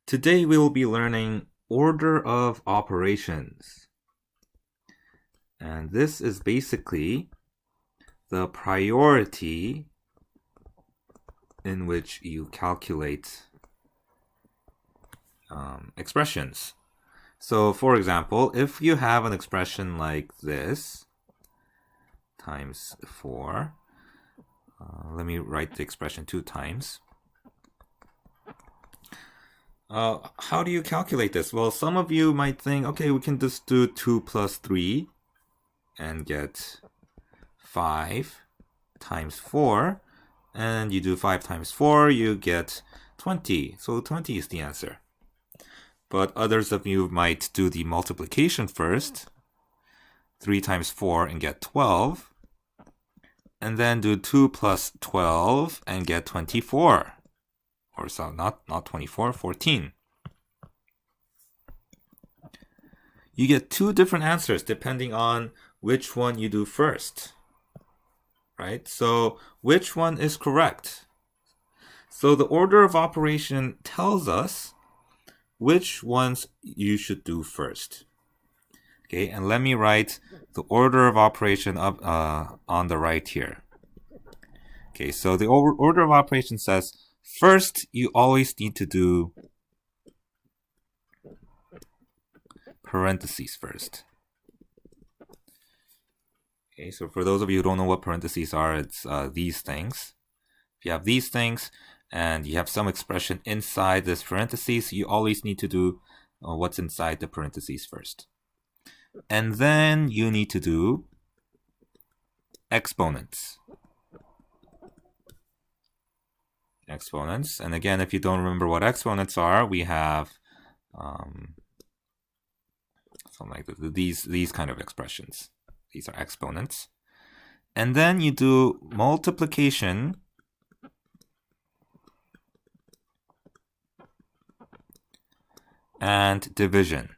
Today we will be learning order of operations. And this is basically the priority in which you calculate expressions. So for example, if you have an expression like this, times 4, let me write the expression 2 times. How do you calculate this? Well, some of you might think, okay, we can just do 2 plus 3 and get 5 times 4. And you do 5 times 4, you get 20. So 20 is the answer. But others of you might do the multiplication first. 3 times 4 and get 12. And then do 2 plus 12 and get 24. Or so not 24, 14. You get two different answers depending on which one you do first. Right? So which one is correct? So the order of operation tells us which ones you should do first. Okay, and let me write the order of operation up on the right here. Okay, so the order of operation says first you always need to do parentheses first. Okay, so for those of you who don't know what parentheses are, it's these things. If you have these things and you have some expression inside this parentheses, you always need to do what's inside the parentheses first. And then you need to do exponents. Exponents. And again, if you don't remember what exponents are, we have something like these kind of expressions. These are exponents. And then you do multiplication and division.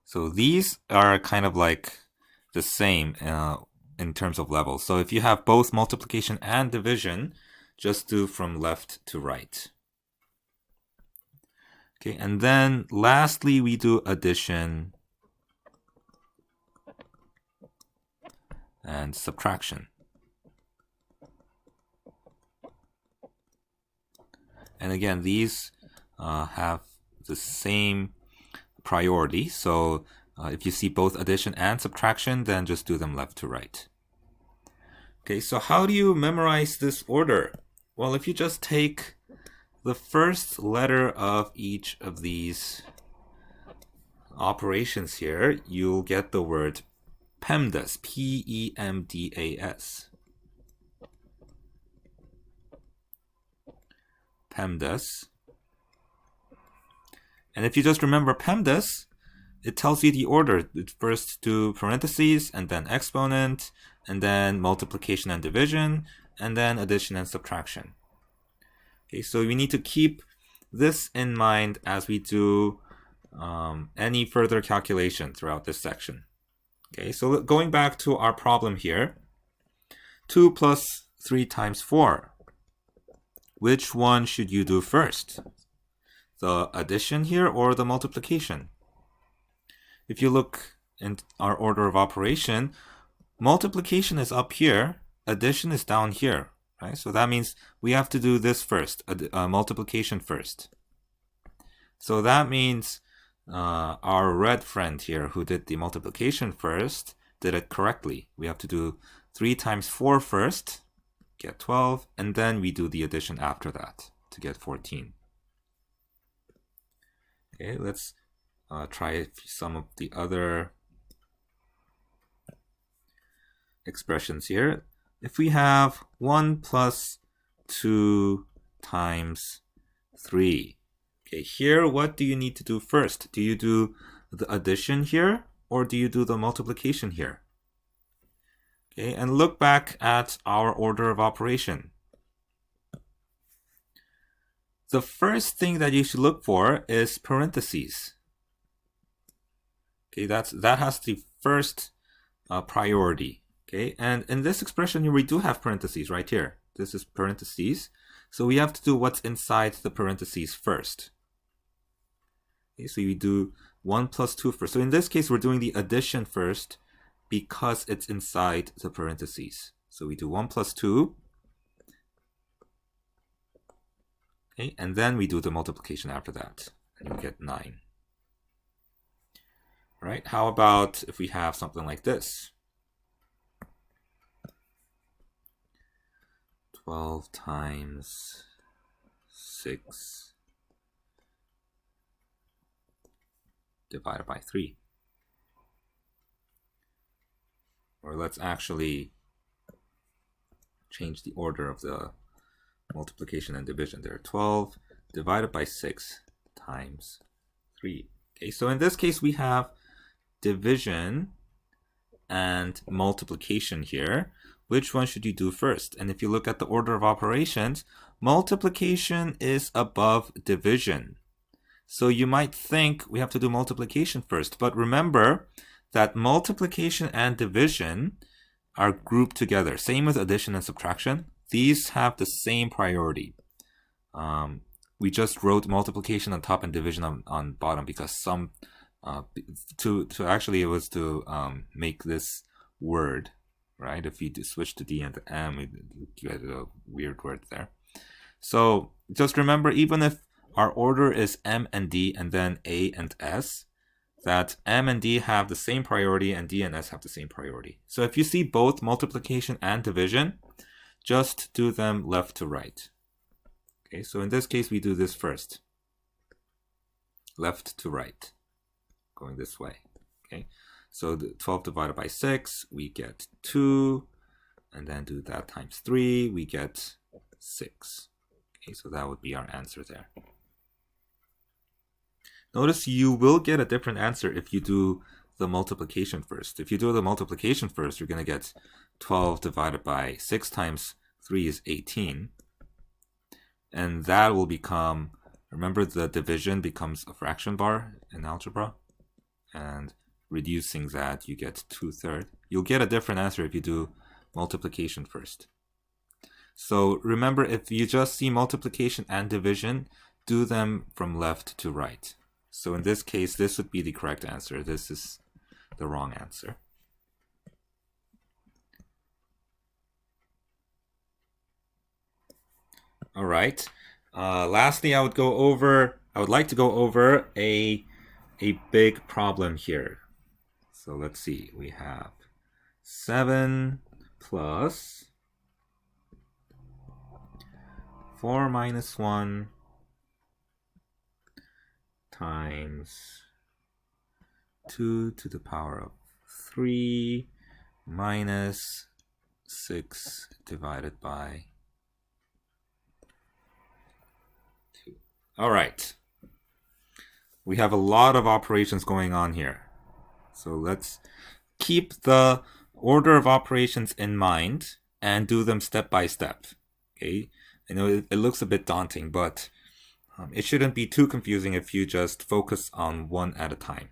So these are kind of like the same in terms of level. So if you have both multiplication and division, just do from left to right. Okay, and then lastly, we do addition and subtraction. And again, these have the same priority. So if you see both addition and subtraction, then just do them left to right. Okay, so how do you memorize this order? Well, if you just take the first letter of each of these operations here, you'll get the word Pemdas, P-E-M-D-A-S. Pemdas. And if you just remember Pemdas, it tells you the order. It first do parentheses, and then exponent, and then multiplication and division, and then addition and subtraction. Okay, so we need to keep this in mind as we do any further calculation throughout this section. Okay, so going back to our problem here, 2 plus 3 times 4. Which one should you do first? The addition here or the multiplication? If you look in our order of operation, multiplication is up here, addition is down here, right? So that means we have to do this first, multiplication first. So that means our red friend here who did the multiplication first did it correctly. We have to do 3 times 4 first, get 12, and then we do the addition after that to get 14. Okay, let's try some of the other expressions here. If we have 1 plus 2 times 3, okay, here what do you need to do first? Do you do the addition here or do you do the multiplication here? Okay, and look back at our order of operation. The first thing that you should look for is parentheses. Okay, that has the first priority. Okay, and in this expression here, we do have parentheses right here. This is parentheses. So we have to do what's inside the parentheses first. Okay, so you do 1 plus 2 first. So in this case, we're doing the addition first because it's inside the parentheses. So we do 1 plus 2. Okay, and then we do the multiplication after that. And you get 9. Right? How about if we have something like this? 12 times 6 divided by 3. Or let's actually change the order of the multiplication and division there. 12 divided by 6 times 3. Okay, so in this case we have division and multiplication here. Which one should you do first? And if you look at the order of operations, multiplication is above division. So you might think we have to do multiplication first, but remember that multiplication and division are grouped together. Same with addition and subtraction. These have the same priority. We just wrote multiplication on top and division on bottom because some actually it was to make this word, right? If you switch to D and to M, you get a weird word there. So just remember, even if our order is M and D and then A and S, that M and D have the same priority and D and S have the same priority. So if you see both multiplication and division, just do them left to right. Okay, so in this case, we do this first. Left to right, going this way. Okay, so the 12 divided by 6, we get 2, and then do that times 3, we get 6. Okay, so that would be our answer there. Notice you will get a different answer if you do the multiplication first. If you do the multiplication first, you're going to get 12 divided by 6 times 3 is 18. And that will become, remember the division becomes a fraction bar in algebra. And reducing that, you get 2/3. You'll get a different answer if you do multiplication first. So remember, if you just see multiplication and division, do them from left to right. So in this case, this would be the correct answer. This is the wrong answer. All right. Lastly, I would like to go over a big problem here. So let's see. We have 7 plus 4 minus 1 times 2 to the power of 3 minus 6 divided by 2. All right. We have a lot of operations going on here. So let's keep the order of operations in mind and do them step by step. Okay. I know it looks a bit daunting, but it shouldn't be too confusing if you just focus on one at a time.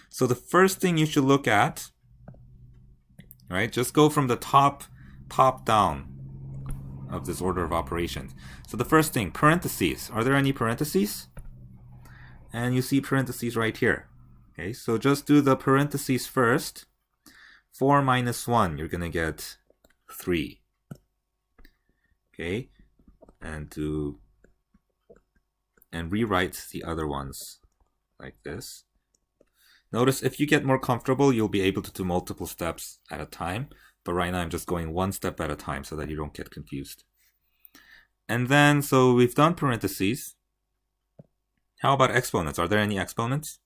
So the first thing you should look at, right, just go from the top down of this order of operations. So the first thing, parentheses. Are there any parentheses? And you see parentheses right here. Okay, so just do the parentheses first. 4 minus 1, you're going to get 3. Okay, and rewrite the other ones like this. Notice if you get more comfortable, you'll be able to do multiple steps at a time. But right now I'm just going one step at a time so that you don't get confused. And then, so we've done parentheses. How about exponents? Are there any exponents?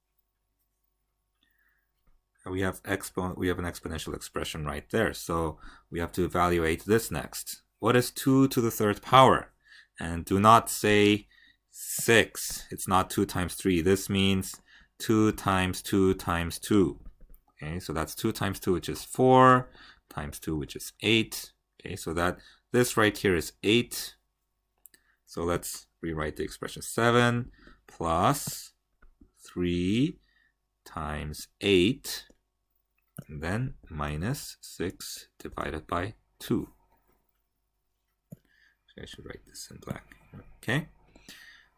We have an exponential expression right there. So we have to evaluate this next. What is 2 to the 3rd power? And do not say 6. It's not 2 times 3. This means 2 times 2 times 2. Okay, so that's 2 times 2, which is 4, times 2, which is 8. Okay, so that this right here is 8. So let's rewrite the expression. 7 plus 3 times 8, and then minus 6 divided by 2. I should write this in black. Okay.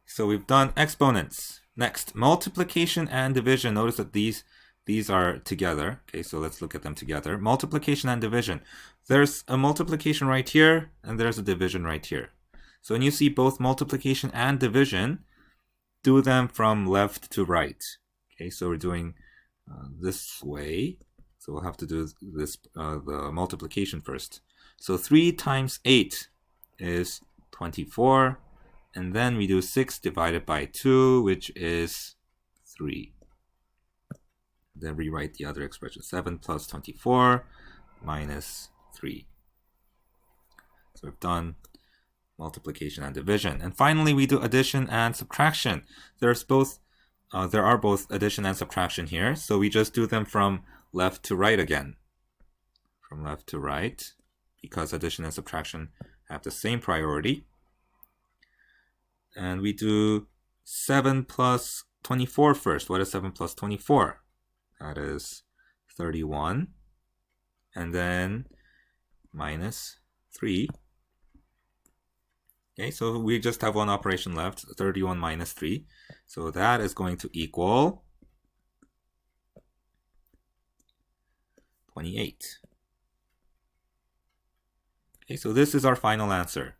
So we've done exponents. Next, multiplication and division. Notice that these are together. Okay, so let's look at them together. Multiplication and division. There's a multiplication right here, and there's a division right here. So when you see both multiplication and division, do them from left to right. Okay, so we're doing this way. So we'll have to do this the multiplication first. So 3 times 8 is 24. And then we do 6 divided by 2, which is 3. Then rewrite the other expression. 7 plus 24 minus 3. So we've done multiplication and division. And finally, we do addition and subtraction. There are both addition and subtraction here. So we just do them from left to right again. From left to right, because addition and subtraction have the same priority. And we do 7 plus 24 first. What is 7 plus 24? That is 31. And then minus 3. Okay, so we just have one operation left, 31 minus 3. So that is going to equal 28. Okay, so this is our final answer.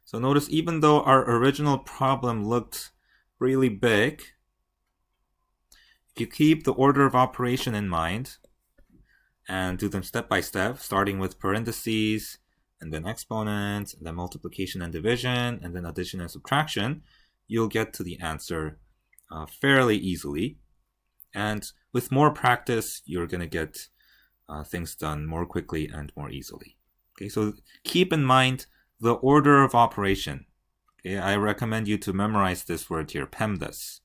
So notice, even though our original problem looked really big, if you keep the order of operation in mind and do them step by step, starting with parentheses, and then exponents, and then multiplication and division, and then addition and subtraction, you'll get to the answer fairly easily. And with more practice, you're going to get things done more quickly and more easily. Okay, so keep in mind the order of operation. Okay, I recommend you to memorize this word here, Pemdas.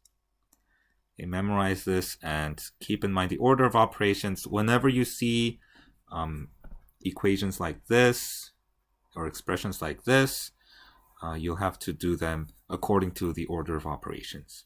Okay, memorize this and keep in mind the order of operations. Whenever you see equations like this or expressions like this, you'll have to do them according to the order of operations.